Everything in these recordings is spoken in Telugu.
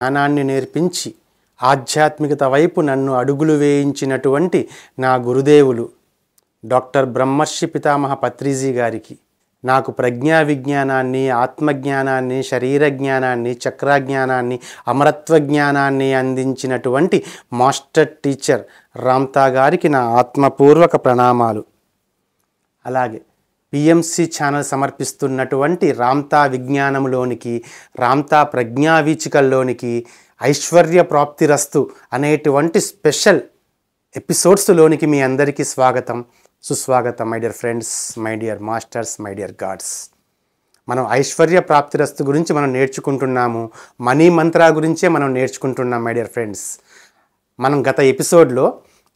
జ్ఞానాన్ని నేర్పించి ఆధ్యాత్మికత వైపు నన్ను అడుగులు వేయించినటువంటి నా గురుదేవులు డాక్టర్ బ్రహ్మర్షి పితామహ పత్రిజీ గారికి, నాకు ప్రజ్ఞా విజ్ఞానాన్ని, ఆత్మజ్ఞానాన్ని, శరీర జ్ఞానాన్ని, చక్రజ్ఞానాన్ని, అమరత్వ జ్ఞానాన్ని అందించినటువంటి మాస్టర్ టీచర్ రామ్తా గారికి నా ఆత్మపూర్వక ప్రణామాలు. అలాగే పిఎంసి ఛానల్ సమర్పిస్తున్నటువంటి రామ్తా విజ్ఞానంలోనికి, రామ్తా ప్రజ్ఞావీచికల్లోనికి, ఐశ్వర్య ప్రాప్తిరస్తు అనేటువంటి స్పెషల్ ఎపిసోడ్స్లోనికి మీ అందరికీ స్వాగతం, సుస్వాగతం. My dear friends, my dear masters, my dear God's. మనం ఐశ్వర్య ప్రాప్తిరస్తు గురించి మనం నేర్చుకుంటున్నాము, మనీ మంత్రా గురించే మనం నేర్చుకుంటున్నాం. మై డియర్ ఫ్రెండ్స్, మనం గత ఎపిసోడ్లో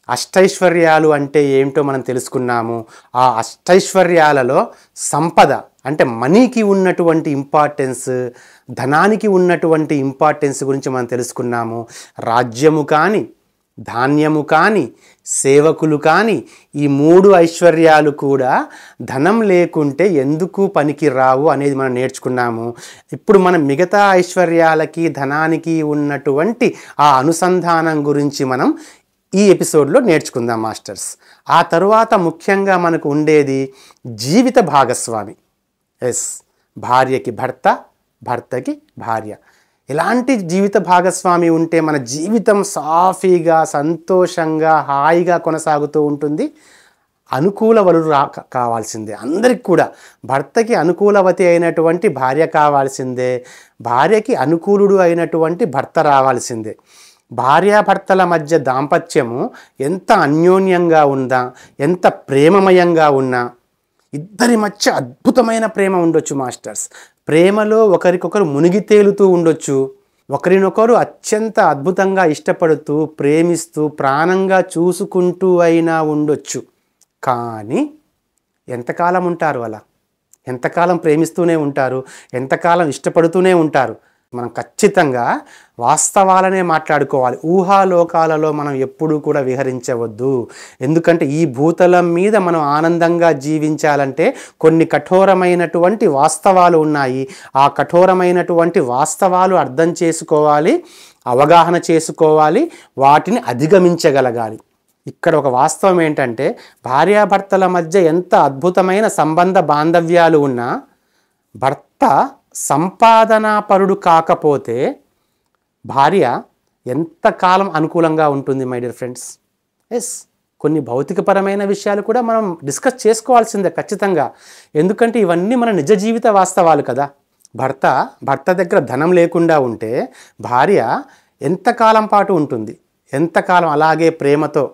అష్టైశ్వర్యాలు అంటే ఏమిటో మనం తెలుసుకున్నాము. ఆ అష్టైశ్వర్యాలలో సంపద అంటే మనీకి ఉన్నటువంటి ఇంపార్టెన్స్, ధనానికి ఉన్నటువంటి ఇంపార్టెన్స్ గురించి మనం తెలుసుకున్నాము. రాజ్యము కానీ, ధాన్యము కానీ, సేవకులు కానీ, ఈ మూడు ఐశ్వర్యాలు కూడా ధనం లేకుంటే ఎందుకు పనికి రావు అనేది మనం నేర్చుకున్నాము. ఇప్పుడు మనం మిగతా ఐశ్వర్యాలకి, ధనానికి ఉన్నటువంటి ఆ అనుసంధానం గురించి మనం ఈ ఎపిసోడ్లో నేర్చుకుందాం మాస్టర్స్. ఆ తరువాత ముఖ్యంగా మనకు ఉండేది జీవిత భాగస్వామి. భార్యకి భర్త, భర్తకి భార్య. ఎలాంటి జీవిత భాగస్వామి ఉంటే మన జీవితం సాఫీగా, సంతోషంగా, హాయిగా కొనసాగుతూ ఉంటుంది. అనుకూల వరుడు కావాల్సిందే అందరికి కూడా. భర్తకి అనుకూలవతి అయినటువంటి భార్య కావాల్సిందే, భార్యకి అనుకూలుడు అయినటువంటి భర్త రావాల్సిందే. భార్యాభర్తల మధ్య దాంపత్యము ఎంత అన్యోన్యంగా ఉందా, ఎంత ప్రేమమయంగా ఉన్నా, ఇద్దరి మధ్య అద్భుతమైన ప్రేమ ఉండొచ్చు మాస్టర్స్. ప్రేమలో ఒకరికొకరు మునిగి తేలుతూ ఉండొచ్చు, ఒకరినొకరు అత్యంత అద్భుతంగా ఇష్టపడుతూ, ప్రేమిస్తూ, ప్రాణంగా చూసుకుంటూ అయినా ఉండొచ్చు. కానీ ఎంతకాలం ఉంటారు అలా? ఎంతకాలం ప్రేమిస్తూనే ఉంటారు, ఎంతకాలం ఇష్టపడుతూనే ఉంటారు? మనం ఖచ్చితంగా వాస్తవాలనే మాట్లాడుకోవాలి. ఊహాలోకాలలో మనం ఎప్పుడూ కూడా విహరించవద్దు. ఎందుకంటే ఈ భూతలం మీద మనం ఆనందంగా జీవించాలంటే కొన్ని కఠోరమైనటువంటి వాస్తవాలు ఉన్నాయి. ఆ కఠోరమైనటువంటి వాస్తవాలు అర్థం చేసుకోవాలి, అవగాహన చేసుకోవాలి, వాటిని అధిగమించగలగాలి. ఇక్కడ ఒక వాస్తవం ఏంటంటే, భార్యాభర్తల మధ్య ఎంత అద్భుతమైన సంబంధ బాంధవ్యాలు ఉన్నా భర్త సంపాదనాపరుడు కాకపోతే భార్య ఎంతకాలం అనుకూలంగా ఉంటుంది మై డియర్ ఫ్రెండ్స్? కొన్ని భౌతికపరమైన విషయాలు కూడా మనం డిస్కస్ చేసుకోవాల్సిందే ఖచ్చితంగా. ఎందుకంటే ఇవన్నీ మన నిజ జీవిత వాస్తవాలు కదా. భర్త దగ్గర ధనం లేకుండా ఉంటే భార్య ఎంతకాలం పాటు ఉంటుంది? ఎంతకాలం అలాగే ప్రేమతో,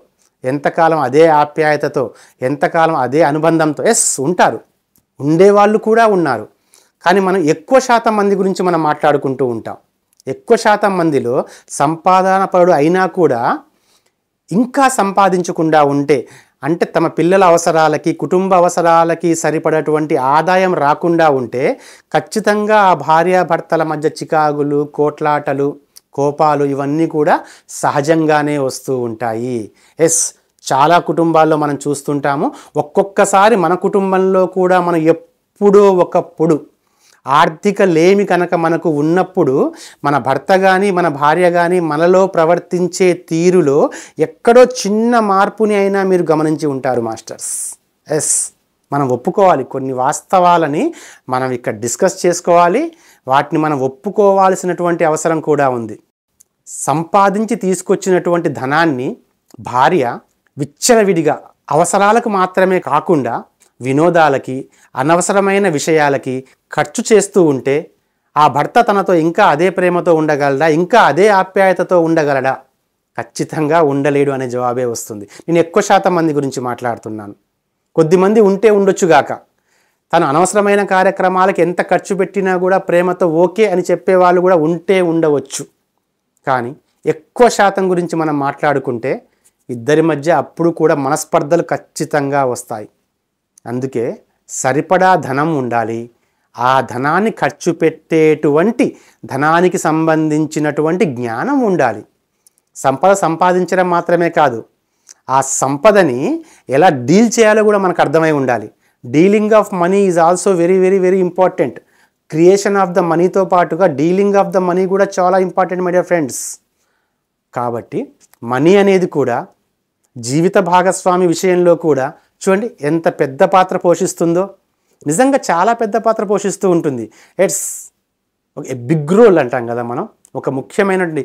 ఎంతకాలం అదే ఆప్యాయతతో, ఎంతకాలం అదే అనుబంధంతో ఉంటారు. ఉండేవాళ్ళు కూడా ఉన్నారు. కానీ మనం ఎక్కువ శాతం మంది గురించి మనం మాట్లాడుకుంటూ ఉంటాం. ఎక్కువ శాతం మందిలో సంపాదనపరుడు అయినా కూడా ఇంకా సంపాదించకుండా ఉంటే, అంటే తమ పిల్లల అవసరాలకి, కుటుంబ అవసరాలకి సరిపడేటువంటి ఆదాయం రాకుండా ఉంటే ఖచ్చితంగా ఆ భార్యాభర్తల మధ్య చికాకులు, కోట్లాటలు, కోపాలు ఇవన్నీ కూడా సహజంగానే వస్తూ ఉంటాయి. చాలా కుటుంబాల్లో మనం చూస్తుంటాము. ఒక్కొక్కసారి మన కుటుంబంలో కూడా మనం ఎప్పుడో ఒకప్పుడు ఆర్థిక లేమి కనుక మనకు ఉన్నప్పుడు మన భర్త కానీ, మన భార్య కానీ మనలో ప్రవర్తించే తీరులో ఎక్కడో చిన్న మార్పుని అయినా మీరు గమనించి ఉంటారు మాస్టర్స్. మనం ఒప్పుకోవాలి. కొన్ని వాస్తవాలని మనం ఇక్కడ డిస్కస్ చేసుకోవాలి, వాటిని మనం ఒప్పుకోవాల్సినటువంటి అవసరం కూడా ఉంది. సంపాదించి తీసుకొచ్చినటువంటి ధనాన్ని భార్య విచ్చలవిడిగా అవసరాలకు మాత్రమే కాకుండా వినోదాలకి, అనవసరమైన విషయాలకి ఖర్చు చేస్తూ ఉంటే ఆ భర్త తనతో ఇంకా అదే ప్రేమతో ఉండగలడా, ఇంకా అదే ఆప్యాయతతో ఉండగలడా? ఖచ్చితంగా ఉండలేడు అనే జవాబే వస్తుంది. నేను ఎక్కువ శాతం మంది గురించి మాట్లాడుతున్నాను. కొద్దిమంది ఉంటే ఉండొచ్చుగాక, తను అనవసరమైన కార్యక్రమాలకు ఎంత ఖర్చు పెట్టినా కూడా ప్రేమతో ఓకే అని చెప్పేవాళ్ళు కూడా ఉంటే ఉండవచ్చు. కానీ ఎక్కువ శాతం గురించి మనం మాట్లాడుకుంటే ఇద్దరి మధ్య అప్పుడు కూడా మనస్పర్ధలు ఖచ్చితంగా వస్తాయి. అందుకే సరిపడా ధనం ఉండాలి. ఆ ధనాన్ని ఖర్చు పెట్టేటువంటి, ధనానికి సంబంధించినటువంటి జ్ఞానం ఉండాలి. సంపద సంపాదించడం మాత్రమే కాదు, ఆ సంపదని ఎలా డీల్ చేయాలో కూడా మనకు అర్థమై ఉండాలి. Dealing of money is also very very very important. Creation of the మనీతో పాటుగా డీలింగ్ ఆఫ్ ద మనీ కూడా చాలా ఇంపార్టెంట్ మై డియర్ ఫ్రెండ్స్. కాబట్టి మనీ అనేది కూడా జీవిత భాగస్వామి విషయంలో కూడా చూడండి ఎంత పెద్ద పాత్ర పోషిస్తుందో. నిజంగా చాలా పెద్ద పాత్ర పోషిస్తూ ఉంటుంది. ఇట్స్ ఒక బిగ్ రోల్ అంటాం కదా మనం. ఒక ముఖ్యమైనటువంటి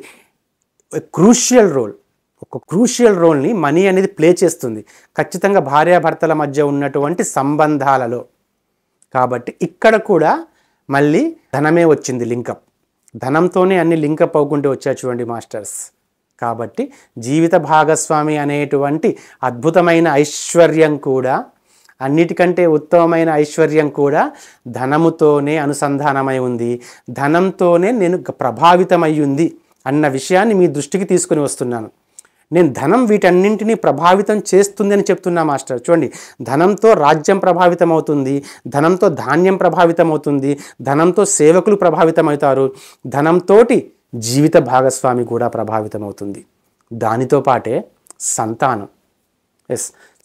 క్రూషియల్ రోల్ని మనీ అనేది ప్లే చేస్తుంది ఖచ్చితంగా భార్యాభర్తల మధ్య ఉన్నటువంటి సంబంధాలలో. కాబట్టి ఇక్కడ కూడా మళ్ళీ ధనమే వచ్చింది లింకప్. ధనంతోనే అన్ని లింకప్ అవ్వకుంటూ వచ్చా చూడండి మాస్టర్స్. కాబట్టి జీవిత భాగస్వామి అనేటువంటి అద్భుతమైన ఐశ్వర్యం కూడా, అన్నిటికంటే ఉత్తమమైన ఐశ్వర్యం కూడా ధనముతోనే అనుసంధానమై ఉంది, ధనంతోనే నేను ప్రభావితమై ఉంది అన్న విషయాన్ని మీ దృష్టికి తీసుకుని వస్తున్నాను. నేను ధనం వీటన్నింటినీ ప్రభావితం చేస్తుంది అని చెప్తున్నా మాస్టర్. చూడండి, ధనంతో రాజ్యం ప్రభావితం అవుతుంది, ధనంతో ధాన్యం ప్రభావితం అవుతుంది, ధనంతో సేవకులు ప్రభావితం అవుతారు, ధనంతోటి జీవిత భాగస్వామి కూడా ప్రభావితం అవుతుంది. దానితో పాటే సంతానం.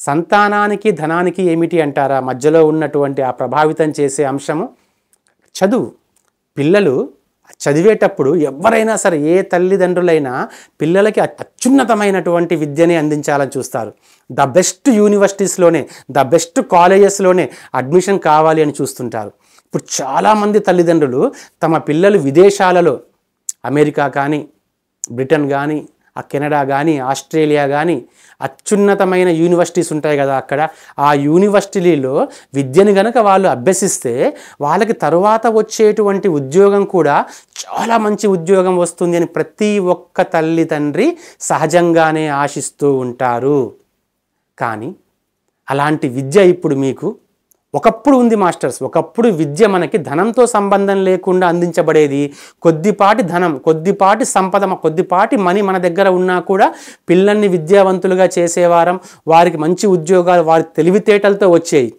సంతానానికి ధనానికి ఏమిటి అంటారా? మధ్యలో ఉన్నటువంటి ఆ ప్రభావితం చేసే అంశము చదువు. పిల్లలు చదివేటప్పుడు ఎవరైనా సరే, ఏ తల్లిదండ్రులైనా పిల్లలకి అత్యున్నతమైనటువంటి విద్యని అందించాలని చూస్తారు. ద బెస్ట్ యూనివర్సిటీస్లోనే, ద బెస్ట్ కాలేజెస్లోనే అడ్మిషన్ కావాలి అని చూస్తుంటారు. ఇప్పుడు చాలామంది తల్లిదండ్రులు తమ పిల్లలు విదేశాలలో, అమెరికా కానీ, బ్రిటన్ కానీ, కెనడా కానీ, ఆస్ట్రేలియా కానీ, అత్యున్నతమైన యూనివర్సిటీస్ ఉంటాయి కదా, అక్కడ ఆ యూనివర్సిటీలో విద్యను గనక వాళ్ళు అభ్యసిస్తే వాళ్ళకి తరువాత వచ్చేటువంటి ఉద్యోగం కూడా చాలా మంచి ఉద్యోగం వస్తుంది అని ప్రతి ఒక్క తల్లి తండ్రి సహజంగానే ఆశిస్తూ ఉంటారు. కానీ అలాంటి విద్య ఇప్పుడు మీకు ఒకప్పుడు ఉంది మాస్టర్స్. ఒకప్పుడు విద్య మనకి ధనంతో సంబంధం లేకుండా అందించబడేది. కొద్దిపాటి ధనం, కొద్దిపాటి సంపద, కొద్దిపాటి మనీ మన దగ్గర ఉన్నా కూడా పిల్లల్ని విద్యావంతులుగా చేసేవారం, వారికి మంచి ఉద్యోగాలు వారి తెలివితేటలతో వచ్చేవి.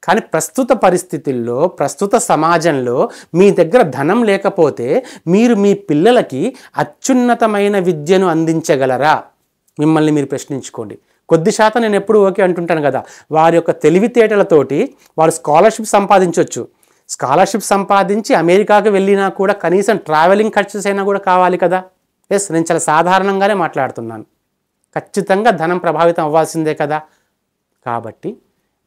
కానీ ప్రస్తుత పరిస్థితుల్లో, ప్రస్తుత సమాజంలో మీ దగ్గర ధనం లేకపోతే మీరు మీ పిల్లలకి అత్యున్నతమైన విద్యను అందించగలరా? మిమ్మల్ని మీరు ప్రశ్నించుకోండి. కొద్ది శాతం నేను ఎప్పుడు ఓకే అంటుంటాను కదా, వారి యొక్క తెలివితేటలతోటి వారు స్కాలర్షిప్ సంపాదించవచ్చు. స్కాలర్షిప్ సంపాదించి అమెరికాకు వెళ్ళినా కూడా కనీసం ట్రావెలింగ్ ఖర్చు అయినా కూడా కావాలి కదా. నేను చాలా సాధారణంగానే మాట్లాడుతున్నాను. ఖచ్చితంగా ధనం ప్రభావితం అవ్వాల్సిందే కదా. కాబట్టి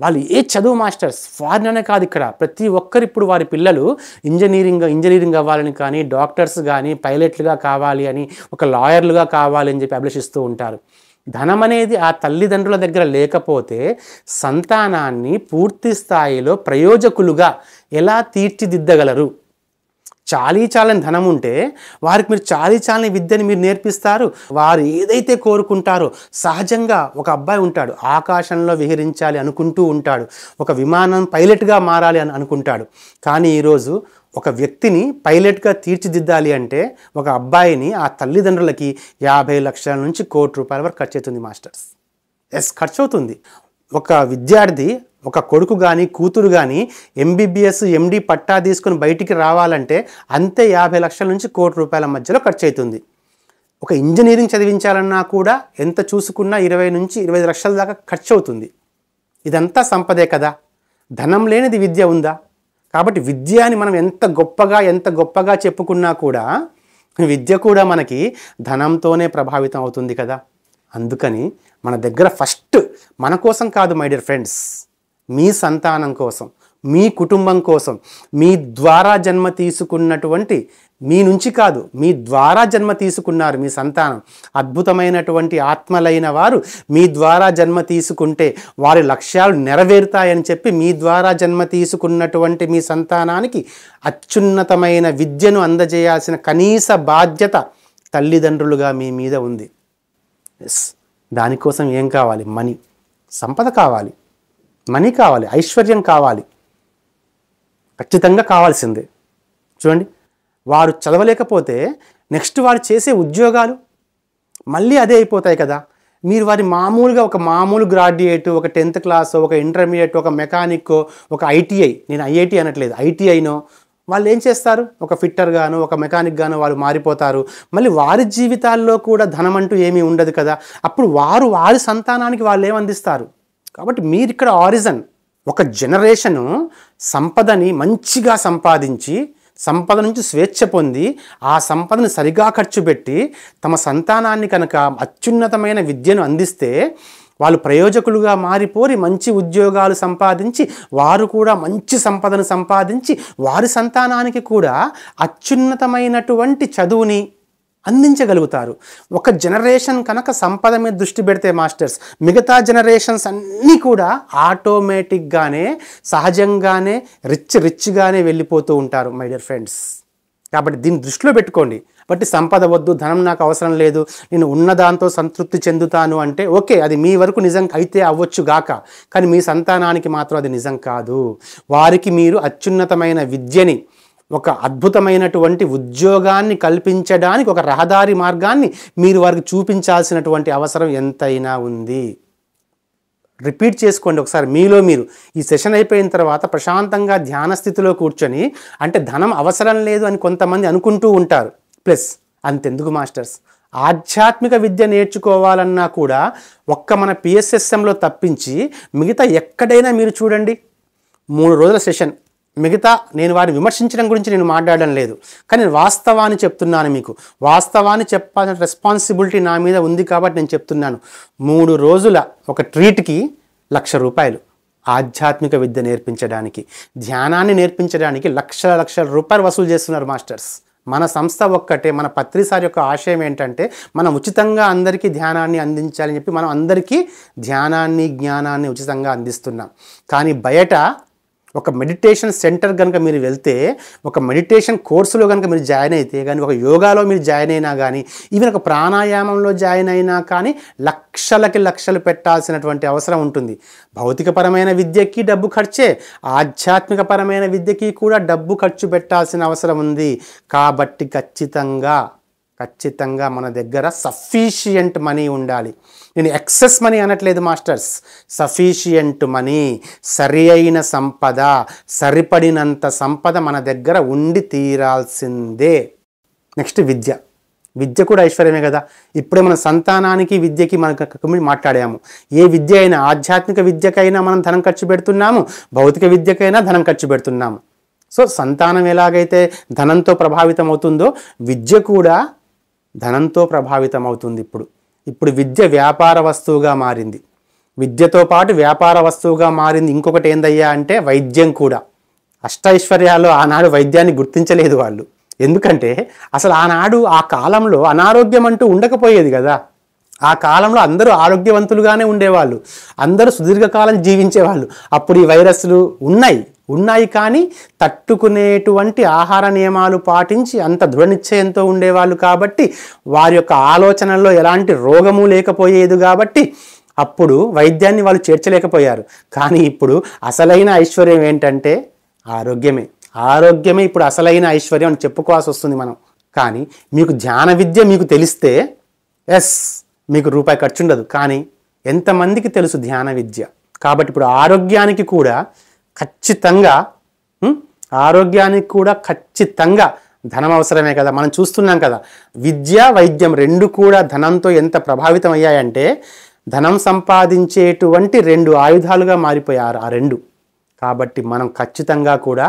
వాళ్ళు ఏ చదువు మాస్టర్స్, ఫారిన్ అనే కాదు, ఇక్కడ ప్రతి ఒక్కరు ఇప్పుడు వారి పిల్లలు ఇంజనీరింగ్ అవ్వాలని కానీ, డాక్టర్స్ కానీ, పైలట్లుగా కావాలి అని, ఒక లాయర్లుగా కావాలి అని చెప్పి అభిలషిస్తూ ఉంటారు. ధనం అనేది ఆ తల్లిదండ్రుల దగ్గర లేకపోతే సంతానాన్ని పూర్తి స్థాయిలో ప్రయోజకులుగా ఎలా తీర్చిదిద్దగలరు? చాలని ధనం ఉంటే వారికి మీరు చాలని విద్యని మీరు నేర్పిస్తారు. వారు ఏదైతే కోరుకుంటారో, సహజంగా ఒక అబ్బాయి ఉంటాడు, ఆకాశంలో విహరించాలి అనుకుంటూ ఉంటాడు, ఒక విమానం పైలట్గా మారాలి అని అనుకుంటాడు. కానీ ఈరోజు ఒక వ్యక్తిని పైలట్గా తీర్చిదిద్దాలి అంటే ఒక అబ్బాయిని ఆ తల్లిదండ్రులకి 50 లక్షల నుంచి ₹1,00,00,000 వరకు ఖర్చు అవుతుంది మాస్టర్స్. ఖర్చు అవుతుంది. ఒక విద్యార్థి, ఒక కొడుకు కానీ, కూతురు కానీ MBBS MD పట్టా తీసుకుని బయటికి రావాలంటే అంతే 50 లక్షల నుంచి ₹1,00,00,000 మధ్యలో ఖర్చు అవుతుంది. ఒక ఇంజనీరింగ్ చదివించాలన్నా కూడా ఎంత చూసుకున్నా 20 నుంచి 25 లక్షల దాకా ఖర్చు అవుతుంది. ఇదంతా సంపదే కదా. ధనం లేనిది విద్య ఉందా? కాబట్టి విద్యని మనం ఎంత గొప్పగా చెప్పుకున్నా కూడా విద్య కూడా మనకి ధనంతోనే ప్రభావితం అవుతుంది కదా. అందుకని మన దగ్గర ఫస్ట్ మన కోసం కాదు మై డియర్ ఫ్రెండ్స్, మీ సంతానం కోసం, మీ కుటుంబం కోసం, మీ ద్వారా జన్మ తీసుకున్నటువంటి, మీ నుంచి కాదు, మీ ద్వారా జన్మ తీసుకున్నారు మీ సంతానం. అద్భుతమైనటువంటి ఆత్మలైన వారు మీ ద్వారా జన్మ తీసుకుంటే వారి లక్ష్యాలు నెరవేరుతాయని చెప్పి మీ ద్వారా జన్మ తీసుకున్నటువంటి మీ సంతానానికి అత్యున్నతమైన విద్యను అందజేయాల్సిన కనీస బాధ్యత తల్లిదండ్రులుగా మీ మీద ఉంది. దానికోసం ఏం కావాలి? మనీ, సంపద కావాలి, మనీ కావాలి, ఐశ్వర్యం కావాలి, ఖచ్చితంగా కావాల్సిందే. చూడండి, వారు చదవలేకపోతే నెక్స్ట్ వారు చేసే ఉద్యోగాలు మళ్ళీ అదే అయిపోతాయి కదా. మీరు వారి ఒక మామూలు గ్రాడ్యుయేట్, ఒక 10th క్లాస్, ఒక ఇంటర్మీడియట్, ఒక మెకానిక్కో, ఒక ITI, నేను IIT అనట్లేదు, ITIనో వాళ్ళు ఏం చేస్తారు? ఒక ఫిట్టర్ గాను, ఒక మెకానిక్ గాను వాళ్ళు మారిపోతారు. మళ్ళీ వారి జీవితాల్లో కూడా ధనం అంటూ ఏమీ ఉండదు కదా. అప్పుడు వారి సంతానానికి వాళ్ళు ఏమందిస్తారు? కాబట్టి మీరు ఇక్కడ ఆరిజన్, ఒక జనరేషను సంపదని మంచిగా సంపాదించి సంపద నుంచి స్వేచ్ఛ పొంది ఆ సంపదను సరిగా ఖర్చు పెట్టి తమ సంతానాన్ని కనుక అత్యున్నతమైన విద్యను అందిస్తే వాళ్ళు ప్రయోజకులుగా మారిపోయి మంచి ఉద్యోగాలు సంపాదించి వారు కూడా మంచి సంపదను సంపాదించి వారి సంతానానికి కూడా అత్యున్నతమైనటువంటి చదువుని అందించగలుగుతారు. ఒక జనరేషన్ కనుక సంపద మీద దృష్టి పెడితే మాస్టర్స్, మిగతా జనరేషన్స్ అన్నీ కూడా ఆటోమేటిక్గానే సహజంగానే రిచ్గానే వెళ్ళిపోతూ ఉంటారు మై డియర్ ఫ్రెండ్స్. కాబట్టి దీన్ని దృష్టిలో పెట్టుకోండి. బట్టి సంపద వద్దు, ధనం నాకు అవసరం లేదు, నేను ఉన్నదాంతో సంతృప్తి చెందుతాను అంటే ఓకే, అది మీ వరకు నిజం అయితే అవ్వచ్చు గాక, కానీ మీ సంతానానికి మాత్రం అది నిజం కాదు. వారికి మీరు అత్యున్నతమైన విద్యని, ఒక అద్భుతమైనటువంటి ఉద్యోగాన్ని కల్పించడానికి ఒక రహదారి మార్గాన్ని మీరు వారికి చూపించాల్సినటువంటి అవసరం ఎంతైనా ఉంది. రిపీట్ చేసుకోండి ఒకసారి మీలో మీరు. ఈ సెషన్ అయిపోయిన తర్వాత ప్రశాంతంగా ధ్యాన స్థితిలో కూర్చొని, అంటే ధనం అవసరం లేదు అని కొంతమంది అనుకుంటూ ఉంటారు. ప్లస్ అంతెందుకు మాస్టర్స్, ఆధ్యాత్మిక విద్య నేర్చుకోవాలన్నా కూడా ఒక్క మన పిఎస్ఎస్ఎంలో తప్పించి మిగతా ఎక్కడైనా మీరు చూడండి 3 రోజుల సెషన్. మిగతా నేను వారిని విమర్శించడం గురించి నేను మాట్లాడడం లేదు, కానీ నేను వాస్తవాన్ని చెప్తున్నాను మీకు. వాస్తవాన్ని చెప్పాల్సిన రెస్పాన్సిబిలిటీ నా మీద ఉంది కాబట్టి నేను చెప్తున్నాను. 3 రోజుల ఒక ట్రీట్కి ₹1,00,000 ఆధ్యాత్మిక విద్య నేర్పించడానికి, ధ్యానాన్ని నేర్పించడానికి లక్షల రూపాయలు వసూలు చేస్తున్నారు మాస్టర్స్. మన సంస్థ ఒక్కటే, మన పత్రిసారి యొక్క ఆశయం ఏంటంటే మనం ఉచితంగా అందరికీ ధ్యానాన్ని అందించాలని చెప్పి మనం అందరికీ ధ్యానాన్ని జ్ఞానాన్ని ఉచితంగా అందిస్తున్నాం. కానీ బయట ఒక మెడిటేషన్ సెంటర్ కనుక మీరు వెళ్తే, ఒక మెడిటేషన్ కోర్సులో కనుక మీరు జాయిన్ అయితే కానీ, ఒక యోగాలో మీరు జాయిన్ అయినా కానీ, ఈవెన్ ఒక ప్రాణాయామంలో జాయిన్ అయినా కానీ లక్షలు పెట్టాల్సినటువంటి అవసరం ఉంటుంది. భౌతికపరమైన విద్యకి డబ్బు ఖర్చే, ఆధ్యాత్మికపరమైన విద్యకి కూడా డబ్బు ఖర్చు పెట్టాల్సిన అవసరం ఉంది. కాబట్టి ఖచ్చితంగా మన దగ్గర సఫిషియంట్ మనీ ఉండాలి. నేను ఎక్సెస్ మనీ అనట్లేదు మాస్టర్స్, సఫిషియంట్ మనీ, సరి అయిన సంపద, సరిపడినంత సంపద మన దగ్గర ఉండి తీరాల్సిందే. నెక్స్ట్ విద్య కూడా ఐశ్వర్యమే కదా. ఇప్పుడే మన సంతానానికి విద్యకి మనకు మాట్లాడాము. ఏ విద్య అయినా, ఆధ్యాత్మిక విద్యకైనా మనం ధనం ఖర్చు పెడుతున్నాము, భౌతిక విద్యకైనా ధనం ఖర్చు పెడుతున్నాము. సో సంతానం ఎలాగైతే ధనంతో ప్రభావితం అవుతుందో విద్య కూడా ధనంతో ప్రభావితం అవుతుంది. ఇప్పుడు విద్య వ్యాపార వస్తువుగా మారింది. విద్యతో పాటు వ్యాపార వస్తువుగా మారింది ఇంకొకటి ఏందయ్యా అంటే వైద్యం కూడా. అష్టైశ్వర్యాల్లో ఆనాడు వైద్యాన్ని గుర్తించలేదు వాళ్ళు. ఎందుకంటే అసలు ఆనాడు ఆ కాలంలో అనారోగ్యం అంటూ ఉండకపోయేది కదా. ఆ కాలంలో అందరూ ఆరోగ్యవంతులుగానే ఉండేవాళ్ళు, అందరూ సుదీర్ఘకాలం జీవించేవాళ్ళు. అప్పుడు ఈ వైరస్లు ఉన్నాయి కానీ తట్టుకునేటువంటి ఆహార నియమాలు పాటించి అంత దృఢ నిశ్చయంతో ఉండేవాళ్ళు. కాబట్టి వారి యొక్క ఆలోచనల్లో ఎలాంటి రోగము లేకపోయేది. కాబట్టి అప్పుడు వైద్యాన్ని వాళ్ళు చేర్చలేకపోయారు. కానీ ఇప్పుడు అసలైన ఐశ్వర్యం ఏంటంటే ఆరోగ్యమే ఇప్పుడు అసలైన ఐశ్వర్యం అని చెప్పుకోవాల్సి వస్తుంది మనం. కానీ మీకు ధ్యాన విద్య మీకు తెలిస్తే మీకు రూపాయి ఖర్చు ఉండదు. కానీ ఎంతమందికి తెలుసు ధ్యాన విద్య? కాబట్టి ఇప్పుడు ఆరోగ్యానికి కూడా ఖచ్చితంగా ధనం అవసరమే కదా. మనం చూస్తున్నాం కదా, విద్య వైద్యం రెండు కూడా ధనంతో ఎంత ప్రభావితం అయ్యాయంటే ధనం సంపాదించేటువంటి 2 ఆయుధాలుగా మారిపోయారు ఆ 2. కాబట్టి మనం ఖచ్చితంగా కూడా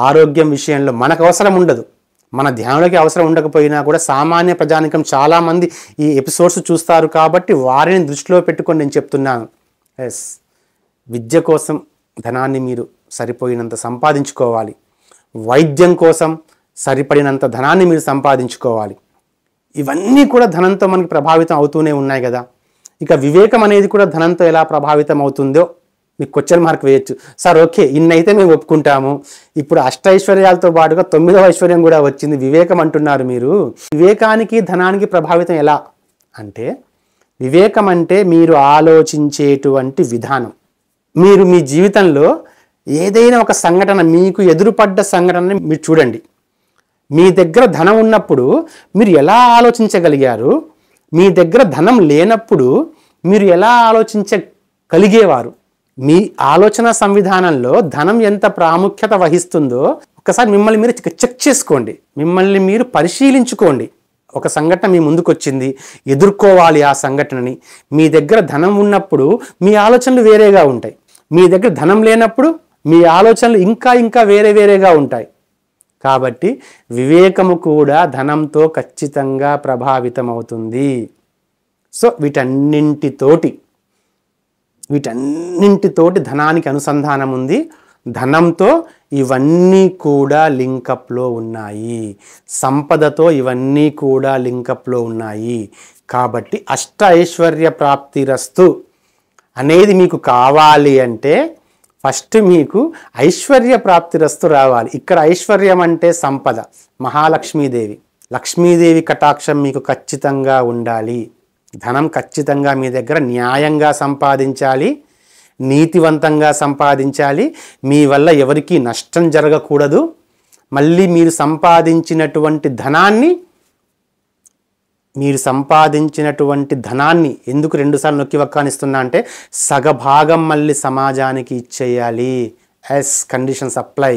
ఆరోగ్యం విషయంలో మనకు అవసరం ఉండదు, మన ధ్యానులకి అవసరం ఉండకపోయినా కూడా సామాన్య ప్రజానికం చాలామంది ఈ ఎపిసోడ్స్ చూస్తారు. కాబట్టి వారిని దృష్టిలో పెట్టుకొని నేను చెప్తున్నాను, విద్య కోసం ధనాన్ని మీరు సరిపోయినంత సంపాదించుకోవాలి, వైద్యం కోసం సరిపడినంత ధనాన్ని మీరు సంపాదించుకోవాలి. ఇవన్నీ కూడా ధనంతో మనకి ప్రభావితం అవుతూనే ఉన్నాయి కదా. ఇక వివేకం అనేది కూడా ధనంతో ఎలా ప్రభావితం అవుతుందో మీకు క్వశ్చన్ మార్క్ వేయచ్చు. సార్ ఓకే, ఇన్నైతే మేము ఒప్పుకుంటాము, ఇప్పుడు అష్టైశ్వర్యాలతో పాటుగా 9వ ఐశ్వర్యం కూడా వచ్చింది, వివేకం అంటున్నారు మీరు. వివేకానికి ధనానికి ప్రభావితం ఎలా అంటే, వివేకం అంటే మీరు ఆలోచించేటువంటి విధానం. మీరు మీ జీవితంలో ఏదైనా ఒక సంఘటన, మీకు ఎదురుపడ్డ సంఘటనని మీరు చూడండి. మీ దగ్గర ధనం ఉన్నప్పుడు మీరు ఎలా ఆలోచించగలిగారు, మీ దగ్గర ధనం లేనప్పుడు మీరు ఎలా ఆలోచించగలిగేవారు? మీ ఆలోచన సంవిధానంలో ధనం ఎంత ప్రాముఖ్యత వహిస్తుందో ఒకసారి మిమ్మల్ని మీరు చెక్ చేసుకోండి, మిమ్మల్ని మీరు పరిశీలించుకోండి. ఒక సంఘటన మీ ముందుకు వచ్చింది, ఎదుర్కోవాలి ఆ సంఘటనని. మీ దగ్గర ధనం ఉన్నప్పుడు మీ ఆలోచనలు వేరేగా ఉంటాయి. మీ దగ్గర ధనం లేనప్పుడు మీ ఆలోచనలు ఇంకా ఇంకా వేరే వేరేగా ఉంటాయి. కాబట్టి వివేకము కూడా ధనంతో ఖచ్చితంగా ప్రభావితం అవుతుంది. సో వీటన్నింటితోటి ధనానికి అనుసంధానం ఉంది. ధనంతో ఇవన్నీ కూడా లింకప్లో ఉన్నాయి. సంపదతో ఇవన్నీ కూడా లింకప్లో ఉన్నాయి. కాబట్టి అష్ట ఐశ్వర్య ప్రాప్తిరస్తు అనేది మీకు కావాలి అంటే ఫస్ట్ మీకు ఐశ్వర్య ప్రాప్తిరస్తు రావాలి. ఇక్కడ ఐశ్వర్యం అంటే సంపద, మహాలక్ష్మీదేవి. లక్ష్మీదేవి కటాక్షం మీకు ఖచ్చితంగా ఉండాలి. ధనం ఖచ్చితంగా మీ దగ్గర న్యాయంగా సంపాదించాలి, నీతివంతంగా సంపాదించాలి. మీ వల్ల ఎవరికీ నష్టం జరగకూడదు. మళ్ళీ మీరు సంపాదించినటువంటి ధనాన్ని ఎందుకు రెండుసార్లు నొక్కి వక్కానిస్తున్నా అంటే సగభాగం మళ్ళీ సమాజానికి ఇచ్చేయాలి. Conditions apply.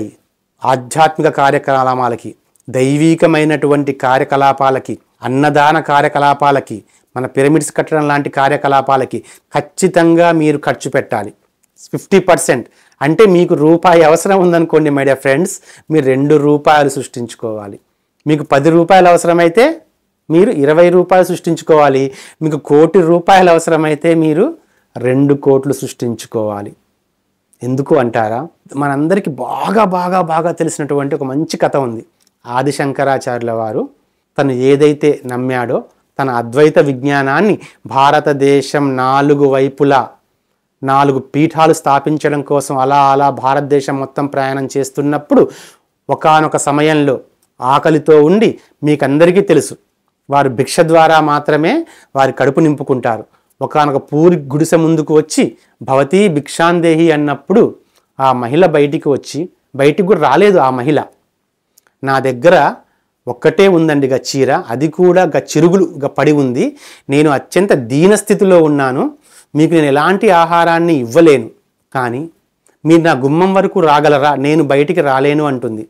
ఆధ్యాత్మిక కార్యకలాపాలకి, దైవీకమైనటువంటి కార్యకలాపాలకి, అన్నదాన కార్యకలాపాలకి, మన పిరమిడ్స్ కట్టడం లాంటి కార్యకలాపాలకి ఖచ్చితంగా మీరు ఖర్చు పెట్టాలి. 50% అంటే మీకు రూపాయి అవసరం ఉందనుకోండి మై డియర్ ఫ్రెండ్స్, మీరు 2 రూపాయలు సృష్టించుకోవాలి. మీకు 10 రూపాయలు అవసరమైతే మీరు 20 రూపాయలు సృష్టించుకోవాలి. మీకు 1 కోటి రూపాయలు అవసరమైతే మీరు 2 కోట్లు సృష్టించుకోవాలి. ఎందుకు అంటారా? మనందరికీ బాగా బాగా బాగా తెలిసినటువంటి ఒక మంచి కథ ఉంది. ఆదిశంకరాచార్యుల వారు తను ఏదైతే నమ్మాడో తన అద్వైత విజ్ఞానాన్ని భారతదేశం 4 వైపులా 4 పీఠాలు స్థాపించడం కోసం అలా భారతదేశం మొత్తం ప్రయాణం చేస్తున్నప్పుడు ఒకానొక సమయంలో ఆకలితో ఉండి, మీకందరికీ తెలుసు వారు భిక్ష ద్వారా మాత్రమే వారి కడుపు నింపుకుంటారు. ఒకానొక పూరి గుడిసె ముందుకు వచ్చి భవతీ భిక్షాందేహి అన్నప్పుడు ఆ మహిళ బయటికి కూడా రాలేదు. ఆ మహిళ, నా దగ్గర ఒక్కటే ఉందండి చీర, అది కూడా చిరుగులు పడి ఉంది. నేను అత్యంత దీనస్థితిలో ఉన్నాను. మీకు నేను ఎలాంటి ఆహారాన్ని ఇవ్వలేను, కానీ మీరు నా గుమ్మం వరకు రాగలరా? నేను బయటికి రాలేను అంటుంది.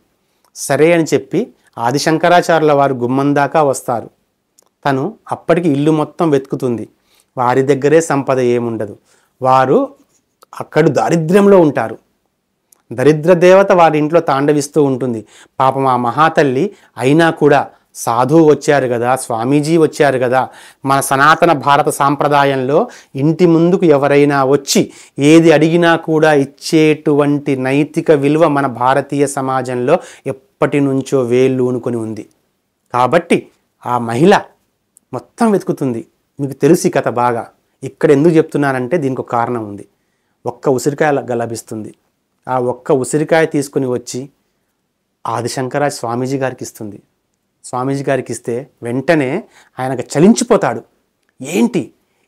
సరే అని చెప్పి ఆదిశంకరాచార్యుల వారు గుమ్మం దాకా వస్తారు. తను అప్పటికి ఇల్లు మొత్తం వెతుకుతుంది. వారి దగ్గరే సంపద ఏముండదు. వారు అక్కడ దారిద్ర్యంలో ఉంటారు. దరిద్ర దేవత వారి ఇంట్లో తాండవిస్తూ ఉంటుంది. పాపం ఆ మహాతల్లి అయినా కూడా సాధువు వచ్చారు కదా, స్వామీజీ వచ్చారు కదా, మన సనాతన భారత సాంప్రదాయంలో ఇంటి ముందుకు ఎవరైనా వచ్చి ఏది అడిగినా కూడా ఇచ్చేటువంటి నైతిక విలువ మన భారతీయ సమాజంలో ఎప్పటి నుంచో వేళ్ళూనుకొని ఉంది. కాబట్టి ఆ మహిళ మొత్తం వెతుకుతుంది. మీకు తెలుసు ఈ కథ బాగా. ఇక్కడ ఎందుకు చెప్తున్నానంటే దీనికి ఒక కారణం ఉంది. ఒక్క ఉసిరికాయ లభిస్తుంది. ఆ ఒక్క ఉసిరికాయ తీసుకుని వచ్చి ఆదిశంకరాచార్య స్వామీజీ గారికి ఇస్తుంది. స్వామీజీ గారికి ఇస్తే వెంటనే ఆయనకు చలించిపోతాడు. ఏంటి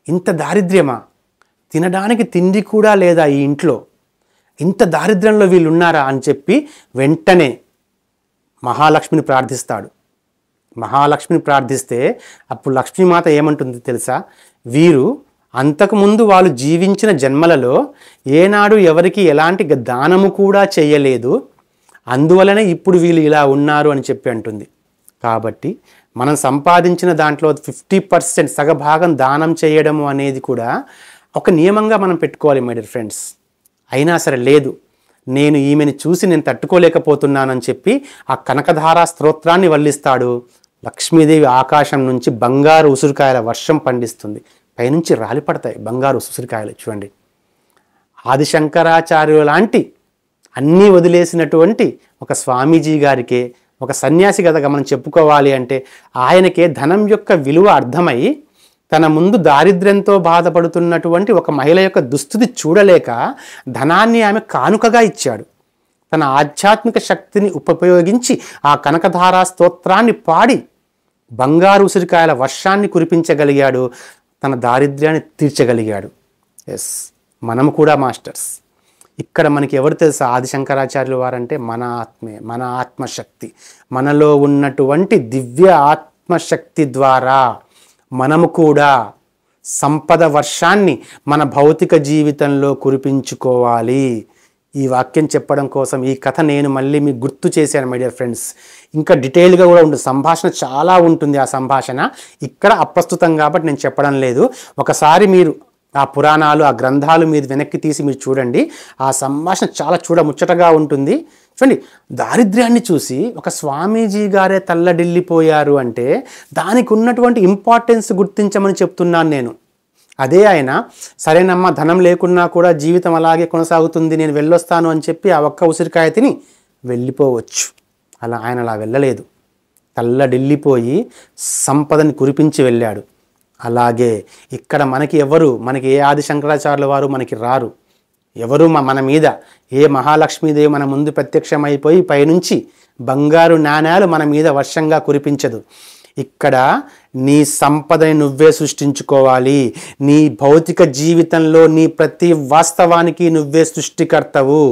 ఇంత దారిద్ర్యమా? తినడానికి తిండి కూడా లేదా ఈ ఇంట్లో? ఇంత దారిద్ర్యంలో వీళ్ళు ఉన్నారా అని చెప్పి వెంటనే మహాలక్ష్మిని ప్రార్థిస్తాడు. మహాలక్ష్మిని ప్రార్థిస్తే అప్పుడు లక్ష్మీమాత ఏమంటుంది తెలుసా? వీరు అంతకుముందు వాళ్ళు జీవించిన జన్మలలో ఏనాడు ఎవరికి ఎలాంటి దానము కూడా చేయలేదు, అందువలనే ఇప్పుడు వీళ్ళు ఇలా ఉన్నారు అని చెప్పి అంటుంది. కాబట్టి మనం సంపాదించిన దాంట్లో 50% సగభాగం దానం చేయడము అనేది కూడా ఒక నియమంగా మనం పెట్టుకోవాలి మై డియర్ ఫ్రెండ్స్. అయినా సరే లేదు, నేను ఈమెను చూసి నేను తట్టుకోలేకపోతున్నానని చెప్పి ఆ కనకధారా స్తోత్రాన్ని వల్లిస్తాడు. లక్ష్మీదేవి ఆకాశం నుంచి బంగారు ఉసిరికాయల వర్షం పండిస్తుంది. పైనుంచి రాలిపడతాయి బంగారు ఉసిరికాయలు. చూడండి, ఆదిశంకరాచార్యులు లాంటి అన్నీ వదిలేసినటువంటి ఒక స్వామీజీ గారికే, ఒక సన్యాసి కథగా మనం చెప్పుకోవాలి అంటే ఆయనకే ధనం యొక్క విలువ అర్థమై తన ముందు దారిద్ర్యంతో బాధపడుతున్నటువంటి ఒక మహిళ యొక్క దుస్థితి చూడలేక ధనాన్ని ఆమె కానుకగా ఇచ్చాడు. తన ఆధ్యాత్మిక శక్తిని ఉపయోగించి ఆ కనకధారా స్తోత్రాన్ని పాడి బంగారు ఉసిరికాయల వర్షాన్ని కురిపించగలిగాడు, తన దారిద్ర్యాన్ని తీర్చగలిగాడు. మనము కూడా మాస్టర్స్. ఇక్కడ మనకి ఎవరు తెలుసా? ఆదిశంకరాచార్యులు వారంటే మన ఆత్మే, మన ఆత్మశక్తి. మనలో ఉన్నటువంటి దివ్య ఆత్మశక్తి ద్వారా మనము కూడా సంపద వర్షాన్ని మన భౌతిక జీవితంలో కురిపించుకోవాలి. ఈ వాక్యం చెప్పడం కోసం ఈ కథ నేను మళ్ళీ మీకు గుర్తు చేశాను మై డియర్ ఫ్రెండ్స్. ఇంకా డీటెయిల్గా కూడా ఉంటుంది, సంభాషణ చాలా ఉంటుంది. ఆ సంభాషణ ఇక్కడ అప్రస్తుతం కాబట్టి నేను చెప్పడం లేదు. ఒకసారి మీరు ఆ పురాణాలు, ఆ గ్రంథాలు మీరు వెనక్కి తీసి మీరు చూడండి. ఆ సంభాషణ చాలా చూడముచ్చటగా ఉంటుంది. చూడండి, దారిద్ర్యాన్ని చూసి ఒక స్వామీజీ గారే తల్లడిల్లిపోయారు అంటే దానికి ఉన్నటువంటి ఇంపార్టెన్స్ గుర్తించమని చెప్తున్నాను నేను. అదే ఆయన సరేనమ్మా ధనం లేకున్నా కూడా జీవితం అలాగే కొనసాగుతుంది, నేను వెళ్ళొస్తాను అని చెప్పి ఆ ఒక్క ఉసిరికాయ తిని వెళ్ళిపోవచ్చు. ఆయన అలా వెళ్ళలేదు, తల్లడిల్లిపోయి సంపదని కురిపించి వెళ్ళాడు. అలాగే ఇక్కడ మనకి ఏ ఆది శంకరాచార్యుల వారు మనకి రారు, ఎవరు మన మీద ఏ మహాలక్ష్మీదేవి మన ముందు ప్రత్యక్షమైపోయి పైనుంచి బంగారు నాణ్యాలు మన మీద వర్షంగా కురిపించదు. ఇక్కడ నీ సంపదని నువ్వే సృష్టించుకోవాలి. నీ భౌతిక జీవితంలో నీ ప్రతి వాస్తవానికి నువ్వే సృష్టికర్తవు.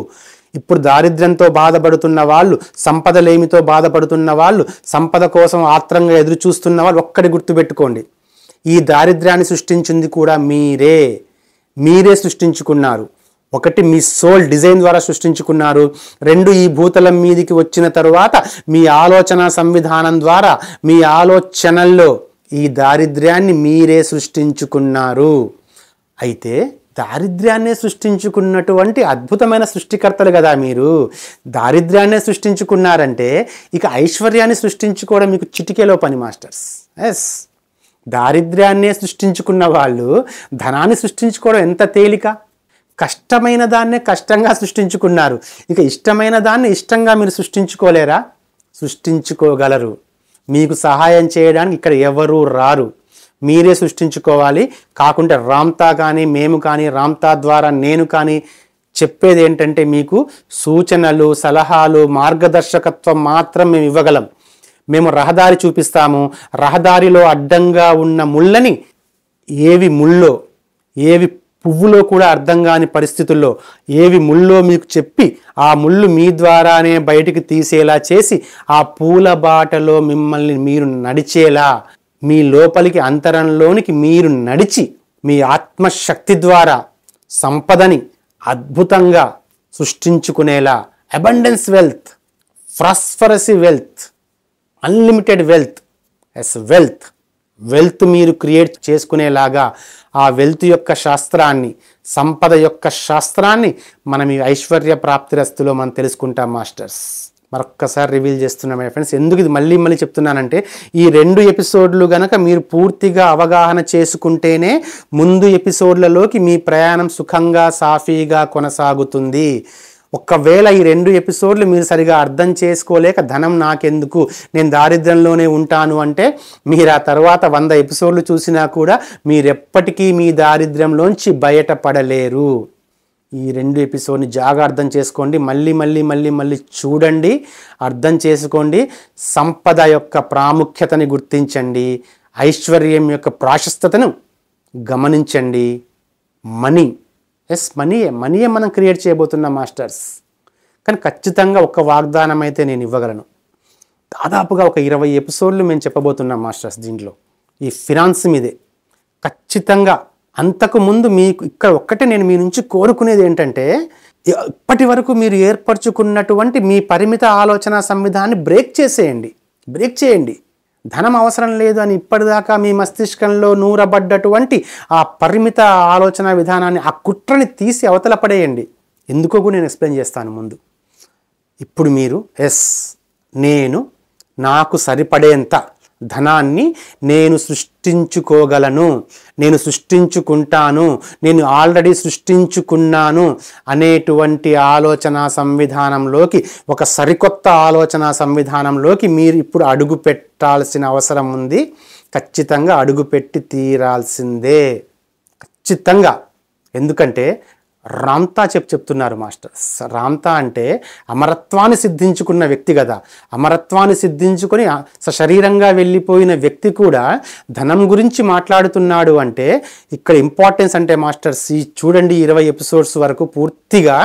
ఇప్పుడు దారిద్ర్యంతో బాధపడుతున్న వాళ్ళు, సంపదలేమితో బాధపడుతున్న వాళ్ళు, సంపద కోసం ఆత్రంగా ఎదురు చూస్తున్న వాళ్ళు ఒక్కటి గుర్తుపెట్టుకోండి, ఈ దారిద్ర్యాన్ని సృష్టించింది కూడా మీరే సృష్టించుకున్నారు. ఒకటి, మీ సోల్ డిజైన్ ద్వారా సృష్టించుకున్నారు. రెండు, ఈ భూతలం మీదికి వచ్చిన తరువాత మీ ఆలోచన సంవిధానం ద్వారా మీ ఆలోచనల్లో ఈ దారిద్ర్యాన్ని మీరే సృష్టించుకున్నారు. అయితే దారిద్ర్యాన్నే సృష్టించుకున్నటువంటి అద్భుతమైన సృష్టికర్తలు కదా మీరు. దారిద్ర్యాన్నే సృష్టించుకున్నారంటే ఇక ఐశ్వర్యాన్ని సృష్టించుకోవడం మీకు చిటికెలో పని మాస్టర్స్. ఎస్, దారిద్ర్యాన్నే సృష్టించుకున్న వాళ్ళు ధనాన్ని సృష్టించుకోవడం ఎంత తేలిక. కష్టమైన దాన్నే కష్టంగా సృష్టించుకున్నారు, ఇక ఇష్టమైన దాన్ని ఇష్టంగా మీరు సృష్టించుకోలేరా? సృష్టించుకోగలరు. మీకు సహాయం చేయడానికి ఇక్కడ ఎవరూ రారు, మీరే సృష్టించుకోవాలి. కాకుంటే రామ్తా కానీ మేము కానీ రామ్తా ద్వారా నేను కానీ చెప్పేది ఏంటంటే మీకు సూచనలు, సలహాలు, మార్గదర్శకత్వం మాత్రం మేము ఇవ్వగలం. మేము రహదారి చూపిస్తాము. రహదారిలో అడ్డంగా ఉన్న ముళ్ళని ఏవి ముళ్ళో, ఏవి పువ్వులో కూడా అర్థం కాని పరిస్థితుల్లో ఏవి ముళ్ళో మీకు చెప్పి ఆ ముళ్ళు మీ ద్వారానే బయటికి తీసేలా చేసి ఆ పూల బాటలో మిమ్మల్ని మీరు నడిచేలా, మీ లోపలికి అంతరంలోనికి మీరు నడిచి మీ ఆత్మశక్తి ద్వారా సంపదని అద్భుతంగా సృష్టించుకునేలా, abundance wealth, prosperity wealth, unlimited wealth, wealth మీరు క్రియేట్ చేసుకునేలాగా ఆ వెల్త్ యొక్క శాస్త్రాన్ని, సంపద యొక్క శాస్త్రాన్ని మనం ఈ ఐశ్వర్య ప్రాప్తిరస్తులో మనం తెలుసుకుంటాం మాస్టర్స్. మరొక్కసారి రివీల్ చేస్తున్నాం మై ఫ్రెండ్స్. ఎందుకు ఇది మళ్ళీ చెప్తున్నానంటే ఈ 2 ఎపిసోడ్లు గనక మీరు పూర్తిగా అవగాహన చేసుకుంటేనే ముందు ఎపిసోడ్లలోకి మీ ప్రయాణం సుఖంగా సాఫీగా కొనసాగుతుంది. ఒకవేళ ఈ 2 ఎపిసోడ్లు మీరు సరిగా అర్థం చేసుకోలేక ధనం నాకెందుకు, నేను దారిద్ర్యంలోనే ఉంటాను అంటే మీరు ఆ తర్వాత 100 ఎపిసోడ్లు చూసినా కూడా మీరెప్పటికీ మీ దారిద్ర్యంలోంచి బయటపడలేరు. ఈ 2 ఎపిసోడ్ని జాగా అర్థం చేసుకోండి. మళ్ళీ చూడండి, అర్థం చేసుకోండి. సంపద యొక్క ప్రాముఖ్యతని గుర్తించండి, ఐశ్వర్యం యొక్క ప్రాశస్తతను గమనించండి. మనీయే మనం క్రియేట్ చేయబోతున్నాం మాస్టర్స్. కానీ ఖచ్చితంగా ఒక వాగ్దానం అయితే నేను ఇవ్వగలను. దాదాపుగా ఒక 20 ఎపిసోడ్లు మేము చెప్పబోతున్నాం మాస్టర్స్ దీంట్లో ఈ ఫినాన్స్ మీదే. ఖచ్చితంగా అంతకుముందు మీకు ఇక్కడ ఒక్కటే నేను మీ నుంచి కోరుకునేది ఏంటంటే ఇప్పటి వరకు మీరు ఏర్పరచుకున్నటువంటి మీ పరిమిత ఆలోచన సంవిధానాన్ని బ్రేక్ చేయండి. ధనం అవసరం లేదు అని ఇప్పటిదాకా మీ మస్తిష్కంలో నూరబడ్డటువంటి ఆ పరిమిత ఆలోచన విధానాన్ని, ఆ కుట్రని తీసి అవతల పడేయండి. ఎందుకో కూడా నేను ఎక్స్ప్లెయిన్ చేస్తాను ముందు. ఇప్పుడు మీరు నాకు సరిపడేంత ధనాన్ని నేను సృష్టించుకోగలను, నేను సృష్టించుకుంటాను, నేను ఆల్రెడీ సృష్టించుకున్నాను అనేటువంటి ఆలోచన సంవిధానంలోకి, ఒక సరికొత్త ఆలోచన సంవిధానంలోకి మీరు ఇప్పుడు అడుగు పెట్టాల్సిన అవసరం ఉంది. ఖచ్చితంగా అడుగుపెట్టి తీరాల్సిందే, ఖచ్చితంగా. ఎందుకంటే రామ్తా చెప్తున్నారు మాస్టర్స్. రామ్తా అంటే అమరత్వాన్ని సిద్ధించుకున్న వ్యక్తి కదా. అమరత్వాన్ని సిద్ధించుకొని సశరీరంగా వెళ్ళిపోయిన వ్యక్తి కూడా ధనం గురించి మాట్లాడుతున్నాడు అంటే ఇక్కడ ఇంపార్టెన్స్ అంటే మాస్టర్స్ చూడండి 20 ఎపిసోడ్స్ వరకు పూర్తిగా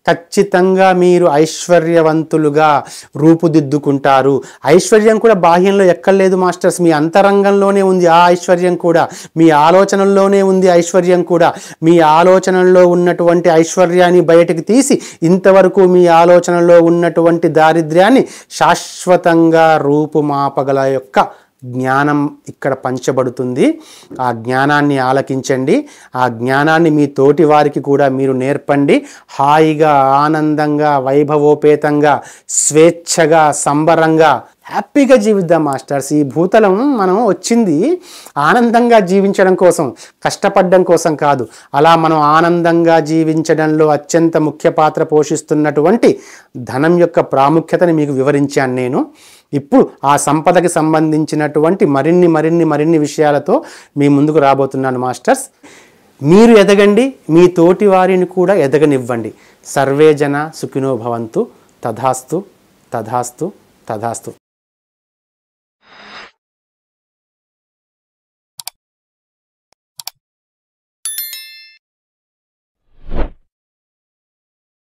ఖచ్చితంగా మీరు ఐశ్వర్యవంతులుగా రూపుదిద్దుకుంటారు. ఐశ్వర్యం కూడా బాహ్యంలో ఎక్కర్లేదు మాస్టర్స్, మీ అంతరంగంలోనే ఉంది ఆ ఐశ్వర్యం కూడా, మీ ఆలోచనల్లోనే ఉంది ఐశ్వర్యం కూడా. మీ ఆలోచనల్లో ఉన్నటువంటి ఐశ్వర్యాన్ని బయటకు తీసి ఇంతవరకు మీ ఆలోచనలో ఉన్నటువంటి దారిద్ర్యాన్ని శాశ్వతంగా రూపుమాపగల యొక్క జ్ఞానం ఇక్కడ పంచబడుతుంది. ఆ జ్ఞానాన్ని ఆలకించండి. ఆ జ్ఞానాన్ని మీ తోటి వారికి కూడా మీరు నేర్పండి. హాయిగా, ఆనందంగా, వైభవోపేతంగా, స్వేచ్ఛగా, సంబరంగా, హ్యాపీగా జీవిద్దాం మాస్టర్స్. ఈ భూతలం మనం వచ్చింది ఆనందంగా జీవించడం కోసం, కష్టపడడం కోసం కాదు. అలా మనం ఆనందంగా జీవించడంలో అత్యంత ముఖ్య పాత్ర పోషిస్తున్నటువంటి ధనం యొక్క ప్రాముఖ్యతని మీకు వివరించాను నేను. ఇప్పుడు ఆ సంపదకి సంబంధించినటువంటి మరిన్ని విషయాలతో మీ ముందుకు రాబోతున్నాను మాస్టర్స్. మీరు ఎదగండి, మీ తోటి వారిని కూడా ఎదగనివ్వండి. సర్వే జన సుఖినో భవంతు. తథాస్తు తథాస్తు తథాస్తు.